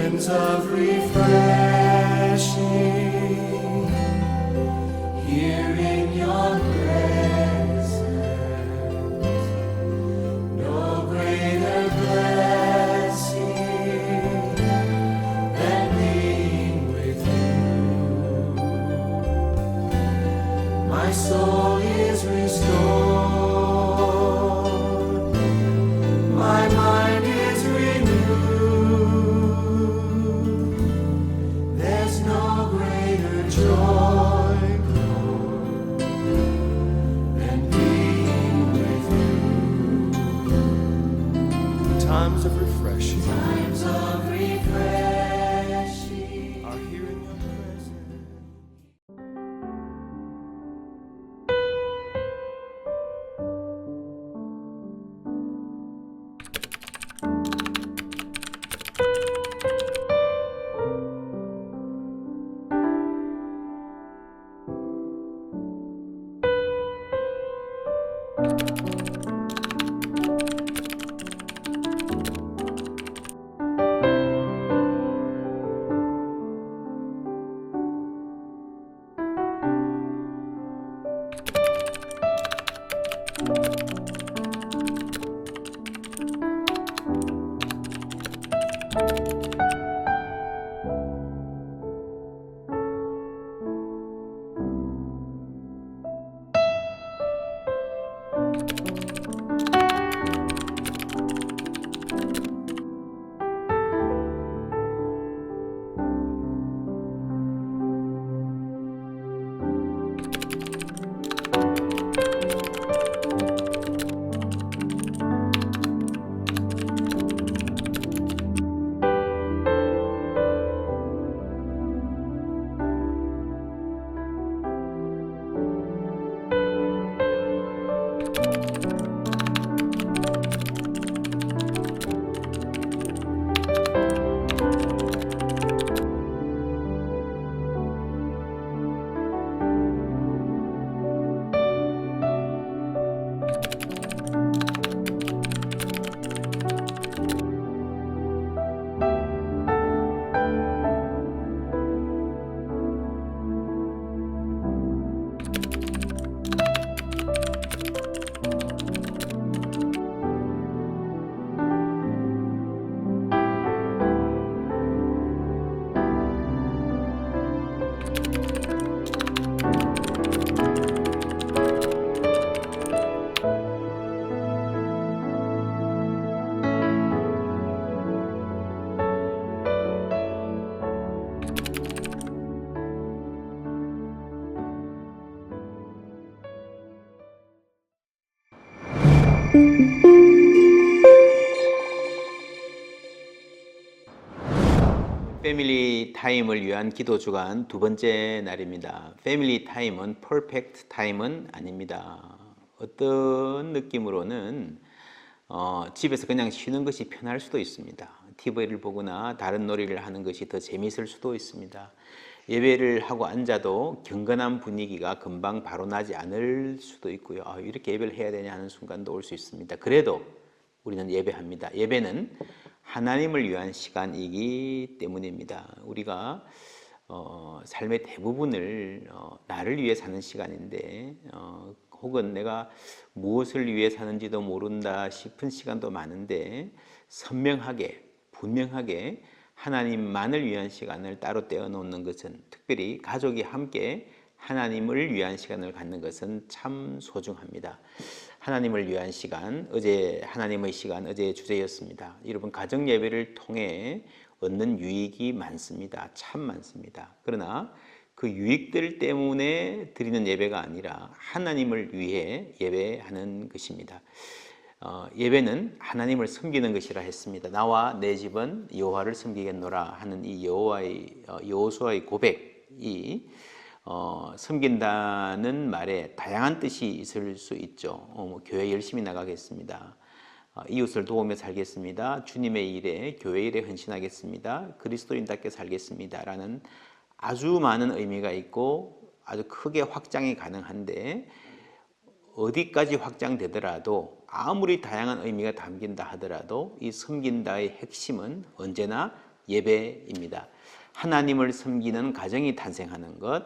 Times of refreshing, here in your presence, no greater blessing than being with you. My soul is restored, my mind is renewed. There's no greater joy, Lord, than being with you. Times of refreshing, times of refreshing are here in your presence. 패밀리 타임을 위한 기도 주간 두 번째 날입니다. 패밀리 타임은 퍼펙트 타임은 아닙니다. 어떤 느낌으로는 집에서 그냥 쉬는 것이 편할 수도 있습니다. TV를 보거나 다른 놀이를 하는 것이 더 재미있을 수도 있습니다. 예배를 하고 앉아도 경건한 분위기가 금방 바로 나지 않을 수도 있고요. 이렇게 예배를 해야 되냐 하는 순간도 올 수 있습니다. 그래도 우리는 예배합니다. 예배는 하나님을 위한 시간이기 때문입니다. 우리가 삶의 대부분을 나를 위해 사는 시간인데 혹은 내가 무엇을 위해 사는지도 모른다 싶은 시간도 많은데 선명하게 분명하게 하나님만을 위한 시간을 따로 떼어놓는 것은, 특별히 가족이 함께 하나님을 위한 시간을 갖는 것은 참 소중합니다. 하나님을 위한 시간, 어제 하나님의 시간, 어제의 주제였습니다. 여러분, 가정 예배를 통해 얻는 유익이 많습니다. 참 많습니다. 그러나 그 유익들 때문에 드리는 예배가 아니라 하나님을 위해 예배하는 것입니다. 예배는 하나님을 섬기는 것이라 했습니다. 나와 내 집은 여호와를 섬기겠노라 하는 이 여호수아의 고백이 섬긴다는 말에 다양한 뜻이 있을 수 있죠. 교회 열심히 나가겠습니다. 이웃을 도우며 살겠습니다. 주님의 일에, 교회 일에 헌신하겠습니다. 그리스도인답게 살겠습니다. 라는 아주 많은 의미가 있고 아주 크게 확장이 가능한데, 어디까지 확장되더라도 아무리 다양한 의미가 담긴다 하더라도 이 섬긴다의 핵심은 언제나 예배입니다. 하나님을 섬기는 가정이 탄생하는 것,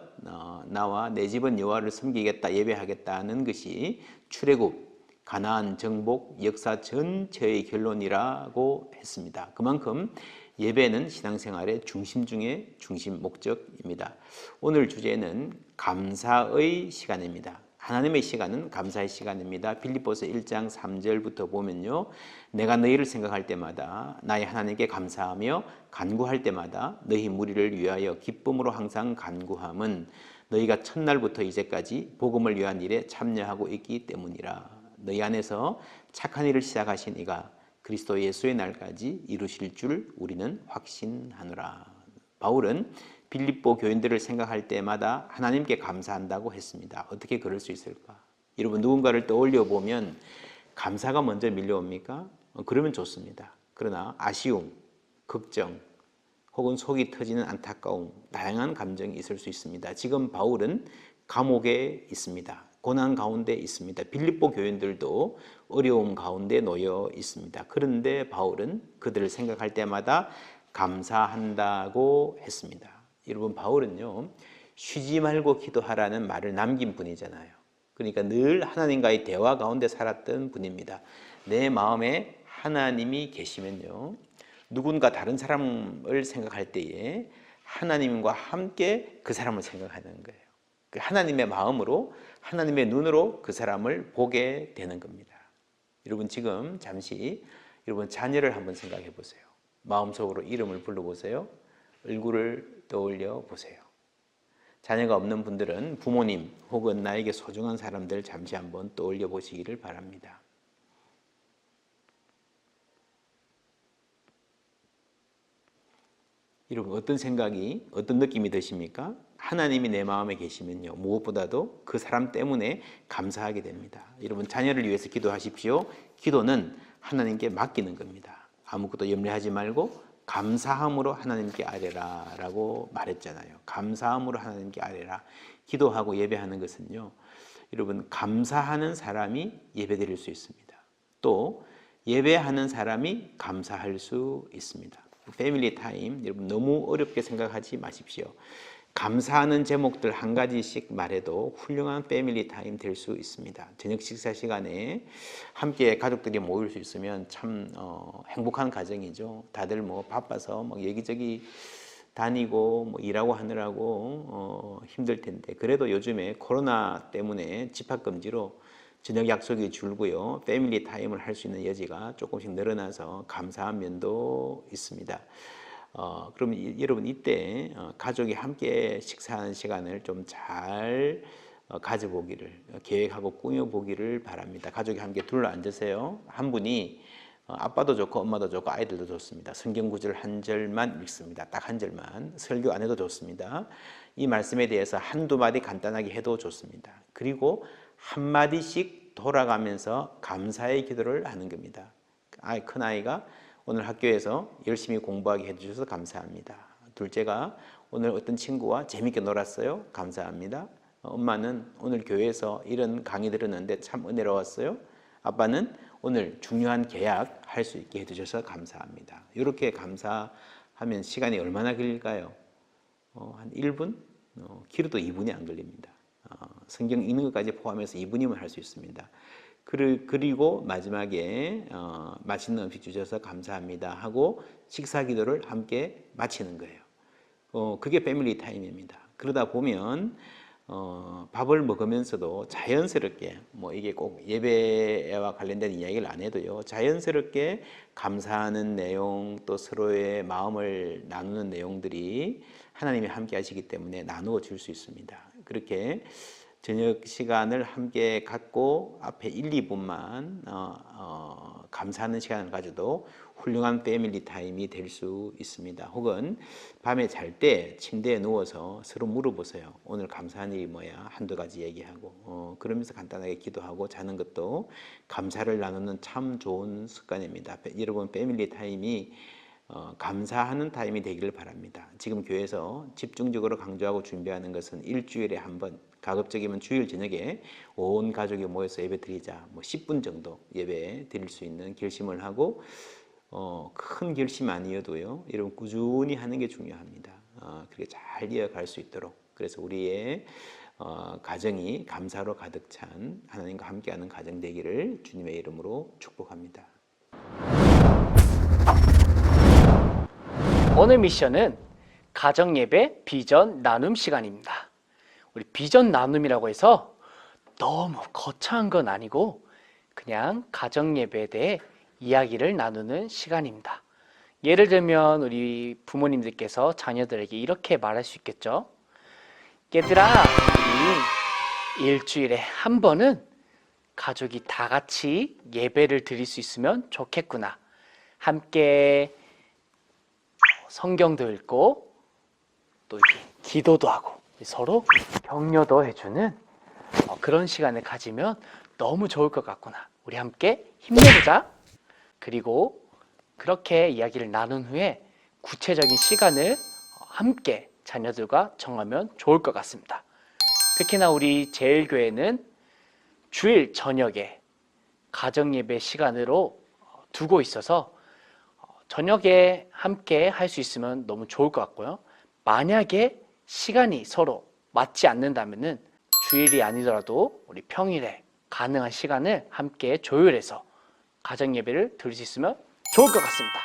나와 내 집은 여호와를 섬기겠다, 예배하겠다는 것이 출애굽, 가나안 정복 역사 전체의 결론이라고 했습니다. 그만큼 예배는 신앙생활의 중심 중의 중심 목적입니다. 오늘 주제는 감사의 시간입니다. 하나님의 시간은 감사의 시간입니다. 빌립보서 1장 3절부터 보면요, 내가 너희를 생각할 때마다 나의 하나님께 감사하며 간구할 때마다 너희 무리를 위하여 기쁨으로 항상 간구함은 너희가 첫날부터 이제까지 복음을 위한 일에 참여하고 있기 때문이라. 너희 안에서 착한 일을 시작하신 이가 그리스도 예수의 날까지 이루실 줄 우리는 확신하노라. 바울은 빌립보 교인들을 생각할 때마다 하나님께 감사한다고 했습니다. 어떻게 그럴 수 있을까? 여러분, 누군가를 떠올려 보면 감사가 먼저 밀려옵니까? 그러면 좋습니다. 그러나 아쉬움, 걱정, 혹은 속이 터지는 안타까움, 다양한 감정이 있을 수 있습니다. 지금 바울은 감옥에 있습니다. 고난 가운데 있습니다. 빌립보 교인들도 어려움 가운데 놓여 있습니다. 그런데 바울은 그들을 생각할 때마다 감사한다고 했습니다. 여러분, 바울은요, 쉬지 말고 기도하라는 말을 남긴 분이잖아요. 그러니까 늘 하나님과의 대화 가운데 살았던 분입니다. 내 마음에 하나님이 계시면요, 누군가 다른 사람을 생각할 때에 하나님과 함께 그 사람을 생각하는 거예요. 하나님의 마음으로, 하나님의 눈으로 그 사람을 보게 되는 겁니다. 여러분, 지금 잠시 여러분 자녀를 한번 생각해 보세요. 마음속으로 이름을 불러보세요. 얼굴을 떠올려 보세요. 자녀가 없는 분들은 부모님 혹은 나에게 소중한 사람들 잠시 한번 떠올려 보시기를 바랍니다. 여러분, 어떤 생각이, 어떤 느낌이 드십니까? 하나님이 내 마음에 계시면요, 무엇보다도 그 사람 때문에 감사하게 됩니다. 여러분, 자녀를 위해서 기도하십시오. 기도는 하나님께 맡기는 겁니다. 아무것도 염려하지 말고 감사함으로 하나님께 아뢰라 라고 말했잖아요. 감사함으로 하나님께 아뢰라. 기도하고 예배하는 것은요, 여러분, 감사하는 사람이 예배드릴 수 있습니다. 또 예배하는 사람이 감사할 수 있습니다. 패밀리 타임, 여러분 너무 어렵게 생각하지 마십시오. 감사하는 제목들 한 가지씩 말해도 훌륭한 패밀리 타임 될 수 있습니다. 저녁 식사 시간에 함께 가족들이 모일 수 있으면 참 행복한 가정이죠. 다들 뭐 바빠서 뭐 여기저기 다니고 뭐 일하고 하느라고 힘들 텐데, 그래도 요즘에 코로나 때문에 집합 금지로 저녁 약속이 줄고요, 패밀리 타임을 할 수 있는 여지가 조금씩 늘어나서 감사한 면도 있습니다. 그럼 여러분, 이때 가족이 함께 식사하는 시간을 좀 잘 가져보기를, 계획하고 꾸며보기를 바랍니다. 가족이 함께 둘러앉으세요. 한 분이 아빠도 좋고 엄마도 좋고 아이들도 좋습니다. 성경 구절 한 절만 읽습니다. 딱 한 절만. 설교 안 해도 좋습니다. 이 말씀에 대해서 한두 마디 간단하게 해도 좋습니다. 그리고 한 마디씩 돌아가면서 감사의 기도를 하는 겁니다. 큰 아이가 오늘 학교에서 열심히 공부하게 해주셔서 감사합니다. 둘째가 오늘 어떤 친구와 재밌게 놀았어요. 감사합니다. 엄마는 오늘 교회에서 이런 강의 들었는데 참 은혜로웠어요. 아빠는 오늘 중요한 계약 할 수 있게 해주셔서 감사합니다. 이렇게 감사하면 시간이 얼마나 걸릴까요? 한 1분? 길어도 2분이 안 걸립니다. 성경 읽는 것까지 포함해서 2분이면 할 수 있습니다. 그리고 마지막에 맛있는 음식 주셔서 감사합니다 하고 식사 기도를 함께 마치는 거예요. 그게 패밀리 타임입니다. 그러다 보면 밥을 먹으면서도 자연스럽게, 뭐 이게 꼭 예배와 관련된 이야기를 안 해도요, 자연스럽게 감사하는 내용, 또 서로의 마음을 나누는 내용들이 하나님이 함께 하시기 때문에 나누어 줄 수 있습니다. 그렇게 저녁 시간을 함께 갖고 앞에 1, 2분만 감사하는 시간을 가져도 훌륭한 패밀리 타임이 될 수 있습니다. 혹은 밤에 잘 때 침대에 누워서 서로 물어보세요. 오늘 감사한 일이 뭐야? 한두 가지 얘기하고 그러면서 간단하게 기도하고 자는 것도 감사를 나누는 참 좋은 습관입니다. 여러분, 패밀리 타임이 감사하는 타임이 되기를 바랍니다. 지금 교회에서 집중적으로 강조하고 준비하는 것은 일주일에 한 번, 가급적이면 주일 저녁에 온 가족이 모여서 예배 드리자, 뭐 10분 정도 예배 드릴 수 있는 결심을 하고 큰 결심 아니어도요, 여러분 꾸준히 하는 게 중요합니다. 그렇게 잘 이어갈 수 있도록. 그래서 우리의 가정이 감사로 가득 찬 하나님과 함께하는 가정 되기를 주님의 이름으로 축복합니다. 오늘 미션은 가정예배 비전 나눔 시간입니다. 우리 비전 나눔이라고 해서 너무 거창한 건 아니고 그냥 가정예배에 대해 이야기를 나누는 시간입니다. 예를 들면 우리 부모님들께서 자녀들에게 이렇게 말할 수 있겠죠. 얘들아, 우리 일주일에 한 번은 가족이 다 같이 예배를 드릴 수 있으면 좋겠구나. 함께 성경도 읽고 또 이렇게 기도도 하고 서로 격려도 해주는 그런 시간을 가지면 너무 좋을 것 같구나. 우리 함께 힘내보자. 그리고 그렇게 이야기를 나눈 후에 구체적인 시간을 함께 자녀들과 정하면 좋을 것 같습니다. 특히나 우리 제일교회는 주일 저녁에 가정예배 시간으로 두고 있어서 저녁에 함께 할 수 있으면 너무 좋을 것 같고요. 만약에 시간이 서로 맞지 않는다면은 주일이 아니더라도 우리 평일에 가능한 시간을 함께 조율해서 가정 예배를 드릴 수 있으면 좋을 것 같습니다.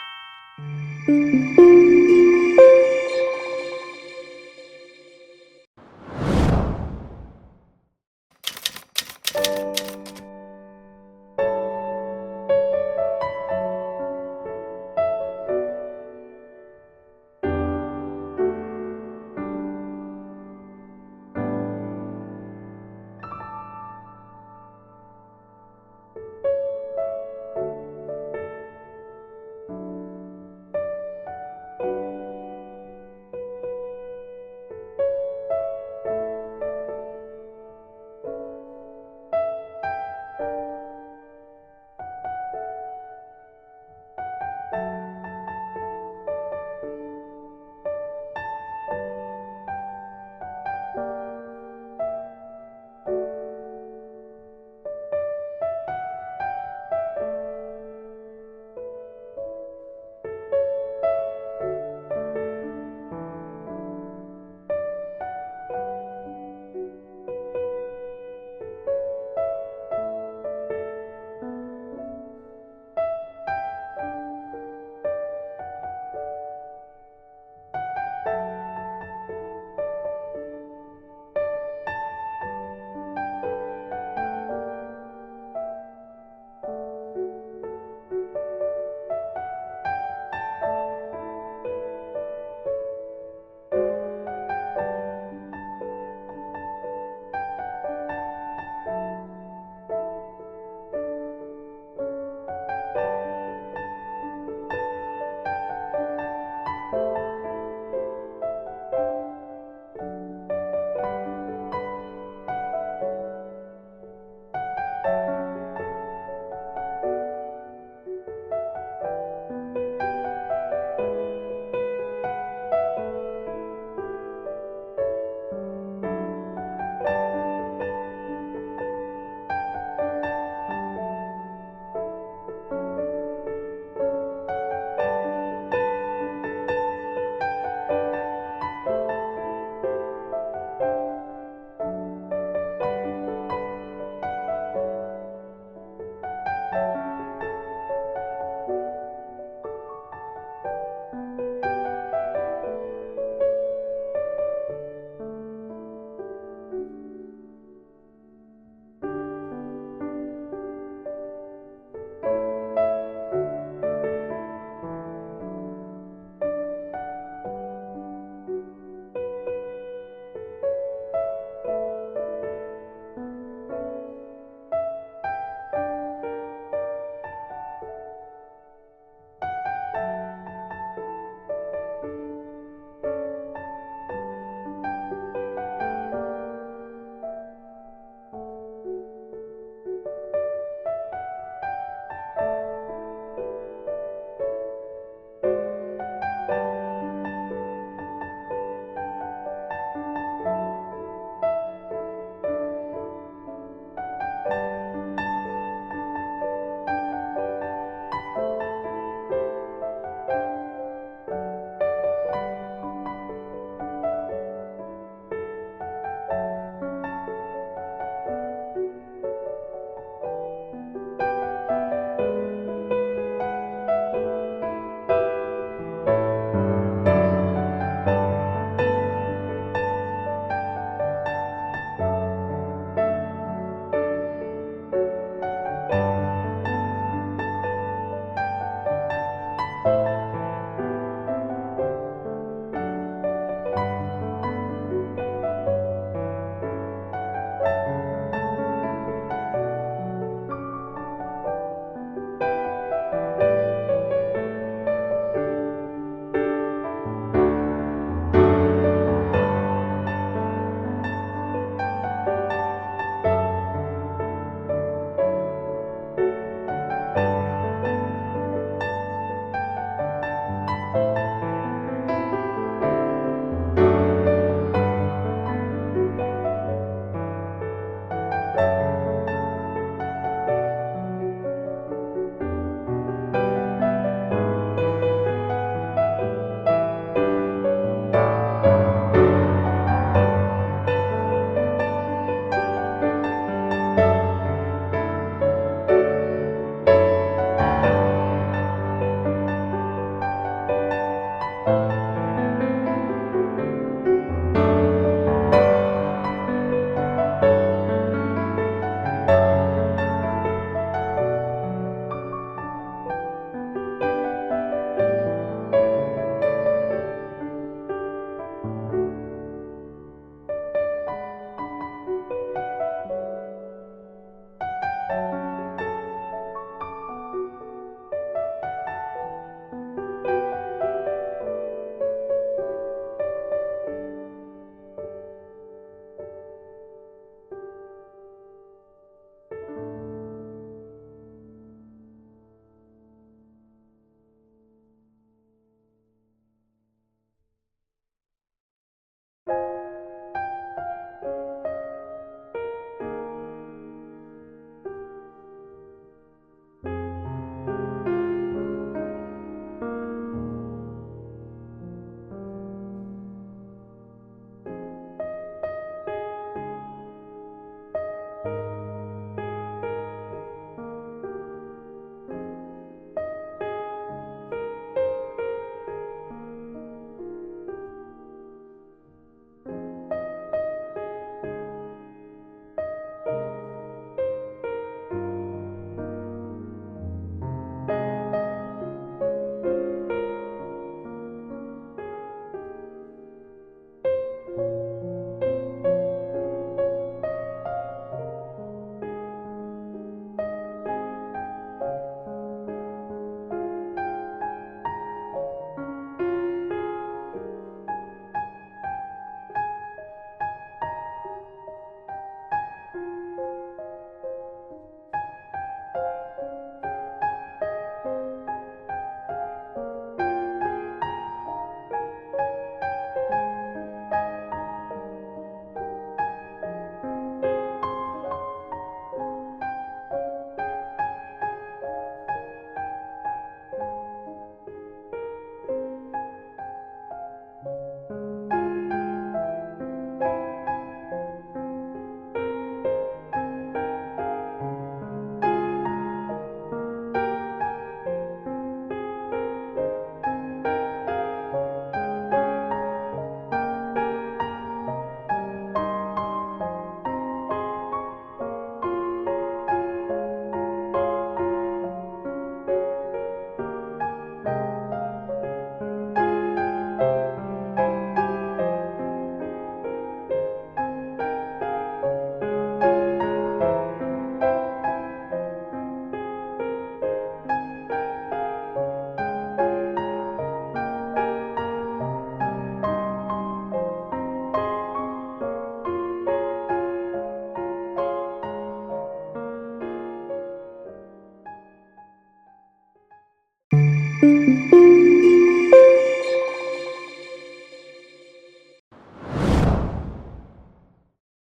네.